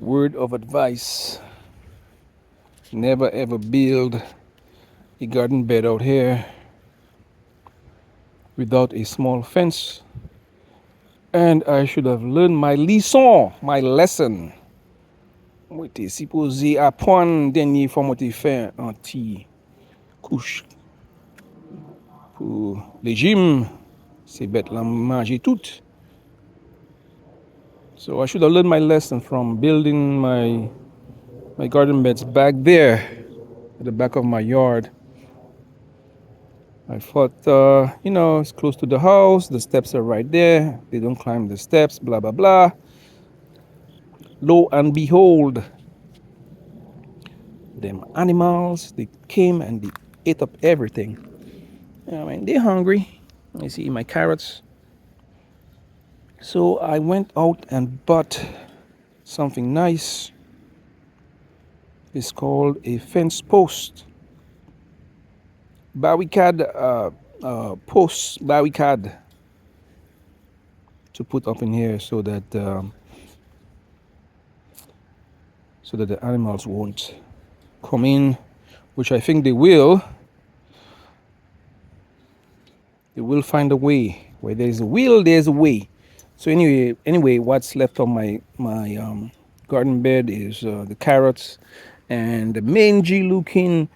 Word of advice: never ever build a garden bed out here without a small fence. And I should have learned my leçon, my lesson. Moi, t'es supposé apprendre dernier fois moi t'ai fait un petit couche pour les gyms. C'est bête là manger tout. So I should have learned my lesson from building my garden beds back there at the back of my yard. I thought, it's close to the house. The steps are right there. They don't climb the steps, blah, blah, blah. Lo and behold, them animals, they came and they ate up everything. I mean, they're hungry. I see my carrots. So I went out and bought something nice. It's called a fence post. Bawikad post, bawikad, to put up in here so that the animals won't come in, which I think they will. They will find a way. Where there is a will, there's a way. So anyway, what's left on my garden bed is the carrots and the mangy looking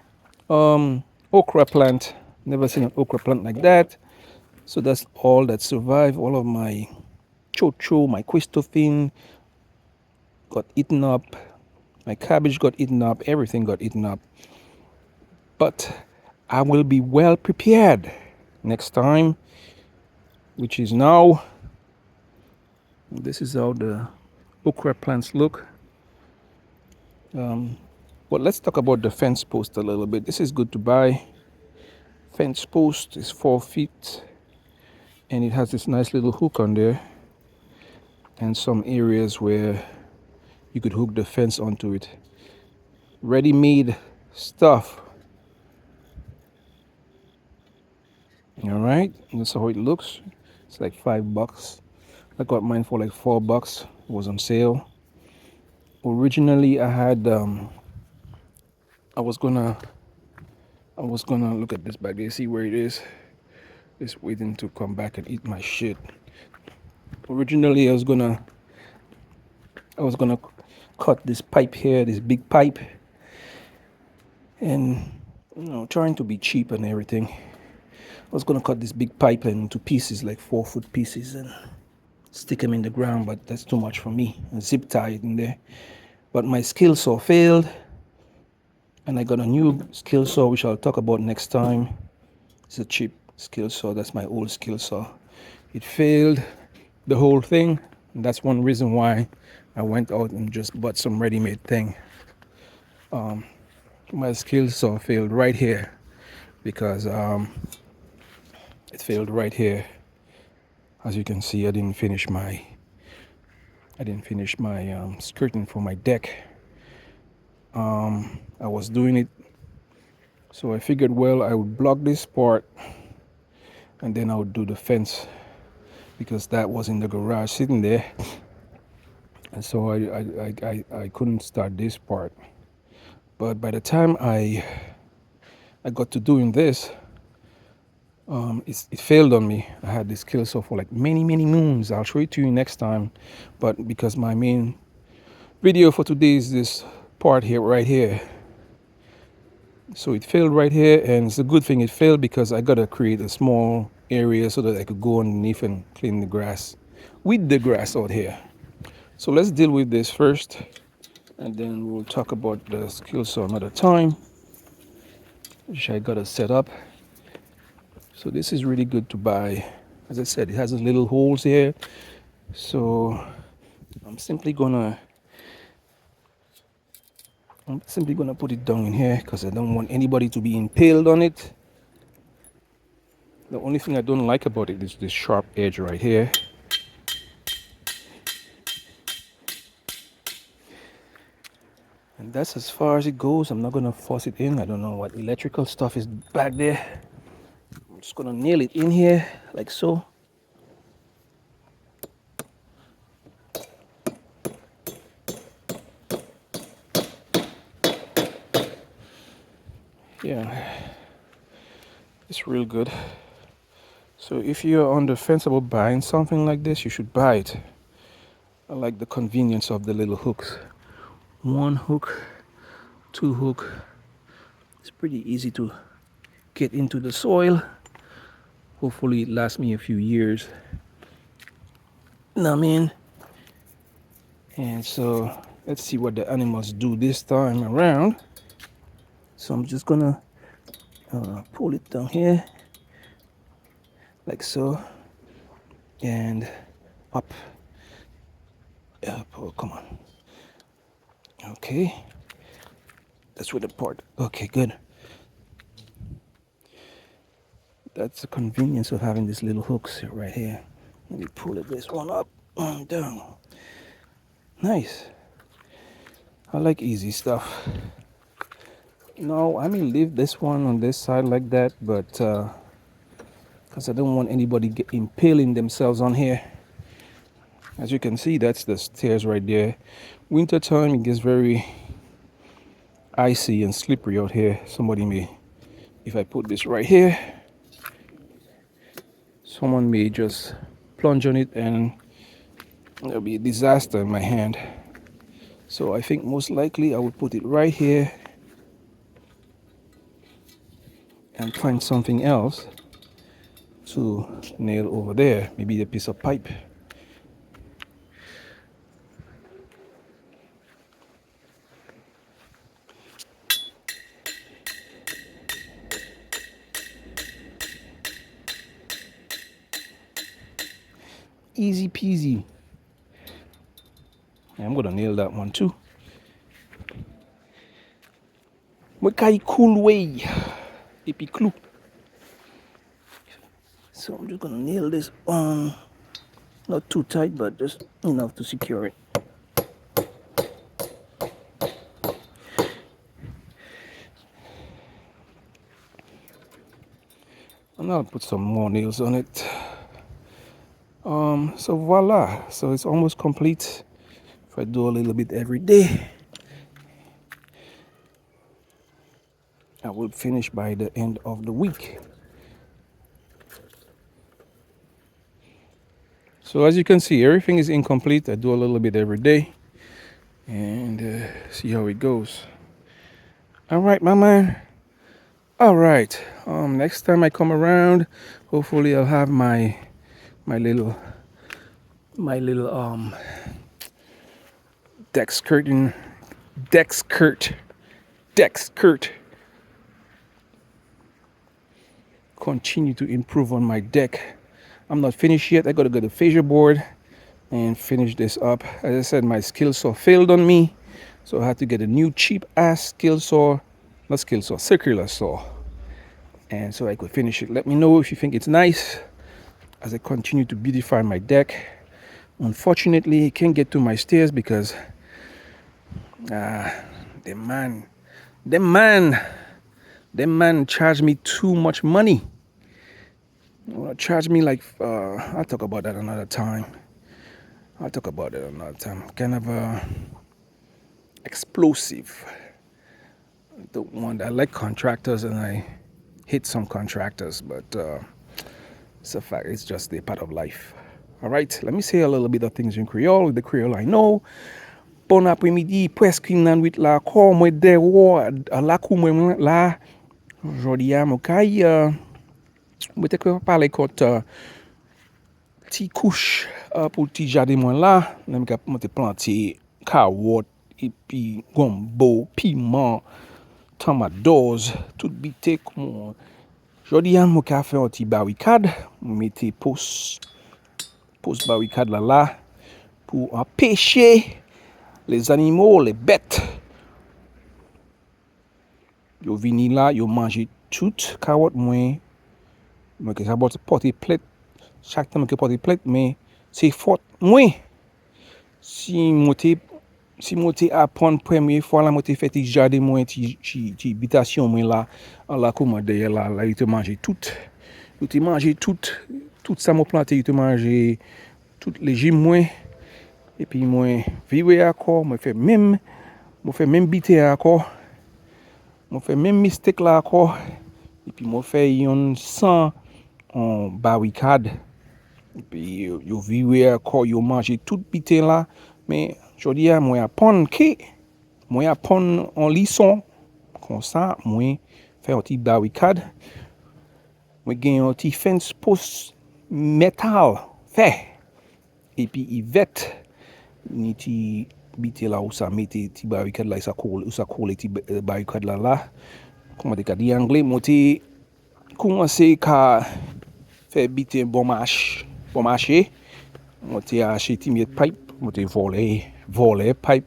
okra plant. Never seen an okra plant like that. So that's all that survived. All of my chocho, my quistofin got eaten up. My cabbage got eaten up. Everything got eaten up. But I will be well prepared next time, which is now. This is how the okra plants look. But let's talk about the fence post a little bit. This is good to buy. Fence post is 4 feet and it has this nice little hook on there and some areas where you could hook the fence onto it. Ready-made stuff. All right, that's how it looks. It's like $5. I got mine for like $4. It was on sale. Originally, I had I was gonna look at this back there, see where it is. It's waiting to come back and eat my shit. Originally, I was gonna cut this pipe here, this big pipe, and trying to be cheap and everything. I was gonna cut this big pipe into pieces, like 4-foot pieces, and stick them in the ground, but that's too much for me. And zip tie it in there. But my skill saw failed, and I got a new skill saw, which I'll talk about next time. It's a cheap skill saw. That's my old skill saw. It failed, the whole thing. And that's one reason why I went out and just bought some ready-made thing. My skill saw failed right here because it failed right here. As you can see, I didn't finish my skirting for my deck. I was doing it, so I figured, well, I would block this part and then I would do the fence, because that was in the garage sitting there, and so I couldn't start this part. But by the time I got to doing this, it failed on me. I had this skill saw for like many moons. I'll show it to you next time, but because my main video for today is this part here, right here, so it failed right here. And it's a good thing it failed, because I gotta create a small area so that I could go underneath and clean the grass, weed the grass out here. So let's deal with this first, and then we'll talk about the skill saw another time, which I gotta set up. So this is really good to buy. As I said, it has little holes here, so I'm simply gonna put it down in here, because I don't want anybody to be impaled on it. The only thing I don't like about it is this sharp edge right here. And that's as far as it goes. I'm not gonna force it in. I don't know what electrical stuff is back there. I'm just gonna nail it in here like so. Yeah, it's real good. So if you're on the fence about buying something like this, you should buy it. I like the convenience of the little hooks. One hook, two hook. It's pretty easy to get into the soil. Hopefully it lasts me a few years. Know what I mean? And so let's see what the animals do this time around. So I'm just gonna pull it down here like so and up. Up. Oh, come on. Okay. That's where the part. Okay, good. That's the convenience of having these little hooks right here. Let me pull this one up and down. Nice. I like easy stuff. No, I may leave this one on this side like that, but because I don't want anybody impaling themselves on here. As you can see, that's the stairs right there. Winter time, it gets very icy and slippery out here. Somebody may, if I put this right here, someone may just plunge on it and there'll be a disaster in my hand. So I think most likely I will put it right here and find something else to nail over there. Maybe a piece of pipe. Easy peasy. I'm gonna nail that one too. Mwen cool way. Epi clou. So I'm just gonna nail this on. Not too tight, but just enough to secure it. And I'll put some more nails on it. So voila. So it's almost complete. If I do a little bit every day, I will finish by the end of the week. So as you can see, everything is incomplete. I do a little bit every day and see how it goes. All right, my man. All right. Next time I come around, hopefully I'll have my little deck skirt continue to improve on my deck. I'm not finished yet. I gotta go to the fascia board and finish this up. As I said, my skill saw failed on me, so I had to get a new cheap ass circular saw, and so I could finish it. Let me know if you think it's nice as I continue to beautify my deck. Unfortunately, I can't get to my stairs because the man charged me too much money. Charge me like I'll talk about that another time. Kind of explosive. The one I like contractors and I hate some contractors, but it's a fact. It's just a part of life. All right, let me say a little bit of things in Creole, the Creole I know. Bon après-midi, presque une nuit là, comme moi de war, la kou moi là. Jodi a mo kay moi te parler contre ti couche pour ti jardin moi là, même ka moi te planter carotte et puis gombo, piment, tomates, tout bité comme jodi a mo ka faire un petit bawikad, mettez pose bawikad là pour empêcher les animaux, les bêtes. Yo vini là, yo manger toute carotte moi que ça porter plate chaque temps que porter plate mais c'est faute moi si moi apprendre première fois là moi fait ti jardin moi ti habitation moi là la comment derrière là il te manger tout ça moi planté il te manger tout légumes moi et puis moi vivre encore moi fait même bité encore Moi fait même mistake là encore. Et puis moi fait un sang en bawikad. Et puis yo viwe encore yo manger tout pité là. Mais je dis moi apprendre que moi apprendre en leçon comme ça moi faire un petit bawikad. Moi gagne un petit fence post métal fait. Et puis il vête ni ti bité là où ça mettait ti bawikad là ça colle ti bawikad là. Comment dire en anglais moi ti commencé à faire biter bon marché. Moi t'ai acheté mes pipe, moi t'ai volé pipe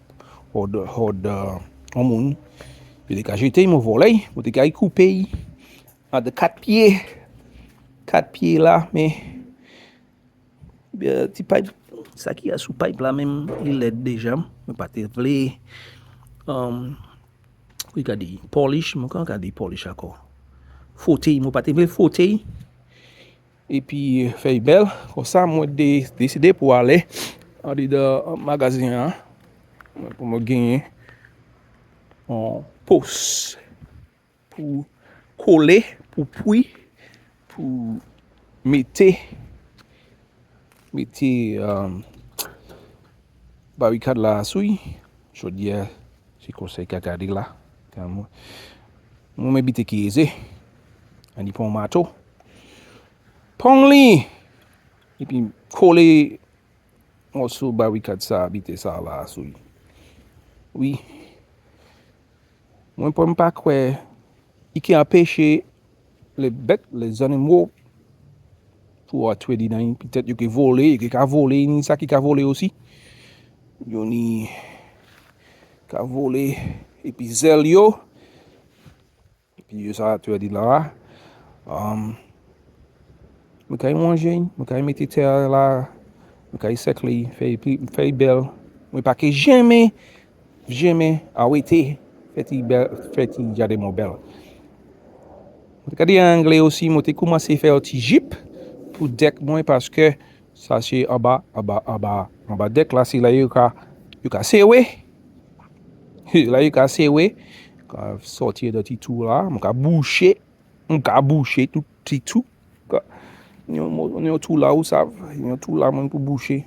au monde. Puis quand j'étais mon volé, moi t'ai coupé à de 4 pieds là, mais petit pipe ça qui a sous pipe là même il est déjà, mais pas te vle regardez polish, moi quand regarder polish encore. Fauteuil, moi pas te vle fauteuil. Et puis fait belle comme ça moi décidé pour aller dans le magasin pour me gagner en poste pour coller pour puis pour mettre barricade là sous je dis c'est conseil qu'a garder là moi m'habite qui est on dit pour mato pongli et puis coller morceau barricade ça habiter ça là sous oui moi pour pas quoi il qui empêcher les bêtes les animaux pour tuer des nains peut-être que voler que voler ni ça qui a volé aussi yo ni ka volé et puis zelio et puis ça tu as dit là me kay manger me kay mettre terre là me kay secler fait belle me pas que jamais arrêter fait jardin mon belle me dit en anglais aussi moi t'ai commencé faire un petit jeep pour deck moi parce que ça c'est en bas deck là c'est là you ka sewe là you ka sewe ka sortir de petit tout là on ka boucher tout petit tout on est tout là où ça on est tout là pour boucher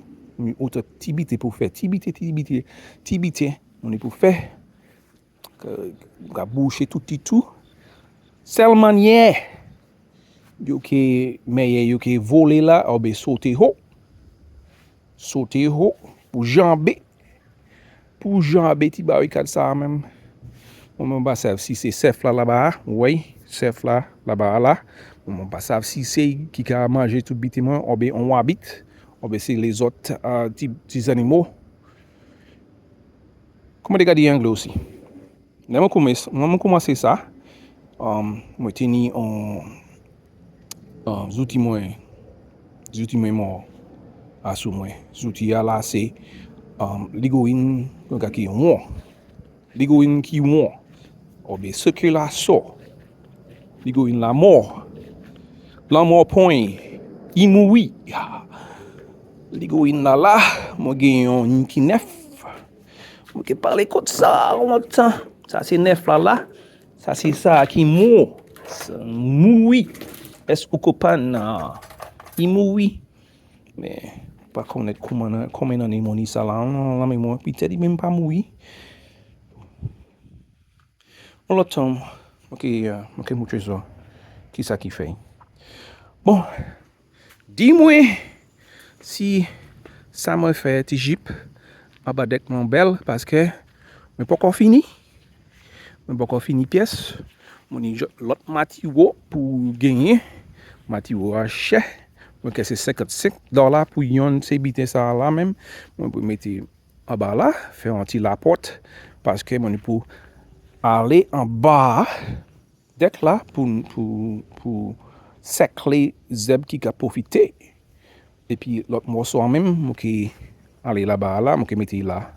autre tibité pour faire tibité on est pour faire on ka boucher tout petit tout seule manière yo ke meilleur yo ke voler là ou bien sauter haut pour jamber ti barricade ça même on pas savoir si c'est chef là-bas oui chef là-bas on pas savoir si c'est qui a mangé tout bâtiment ou bien on habite ou bien c'est les autres petits animaux comment dire en anglais aussi moi commencer ça moi tenir en outils moi à sous moi outils là c'est ligoine qui moi ligoine qui moi ou bien circulation ligoine la mort point imoui ligoine là moi gagne qui neuf moi qui parler comme ça en même temps ça c'est neuf là ça c'est ça qui mort moui est-ce que copain imoui mais pas connaître comment on est moni ça là la mémoire peut-être même pas moui on l'entend OK mucho ça qui ça qui fait bon dis-moi si ça me fait petit jeep à bas deck mon belle parce que mais pas encore fini pièce mon l'autre matériau pour gagner matériau à cher moi que c'est $55 pour yon c'est bité ça là même moi pour mettre en bas là faire un petit la porte parce que mon pour aller en bas deck là pour secler zeb qui a profité et puis l'autre morceau en même moi qui aller là-bas là moi qui mettre là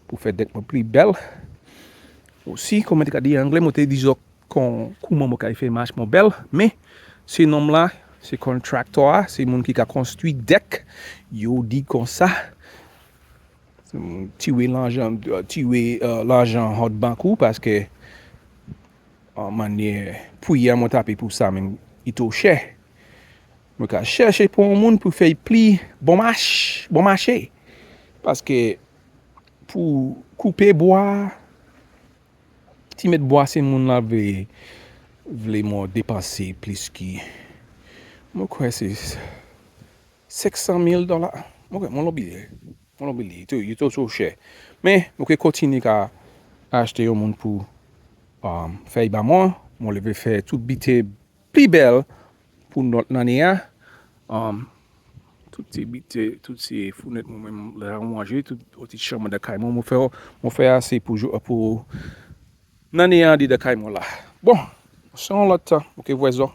pour faire deck plus belle aussi comme on dit en anglais moi te dis comment moi fait marche mon belle mais ce nom là c'est contracteur c'est monde qui a construit deck yo dit comme ça tuer l'argent hot bankou parce que manière pour y mon tapé pour ça même il est cher. Je vais chercher pour un monde pour faire pli bon marché parce que pour couper bois, ti mettre bois c'est monde là veut moi dépenser plus que moi crois c'est $600,000. Ok, mon lobby, il est trop cher. Mais je continue à acheter au monde pour faire ba moi, on le veut faire tout bité plus belle pour notre année. Toutes ces bité, toutes ces fenêtres, moi-même, les manger, toutes les petites chambres de caille, moi faire assez pour l'année de caille là. Bon, c'est un lot, ok, voisin.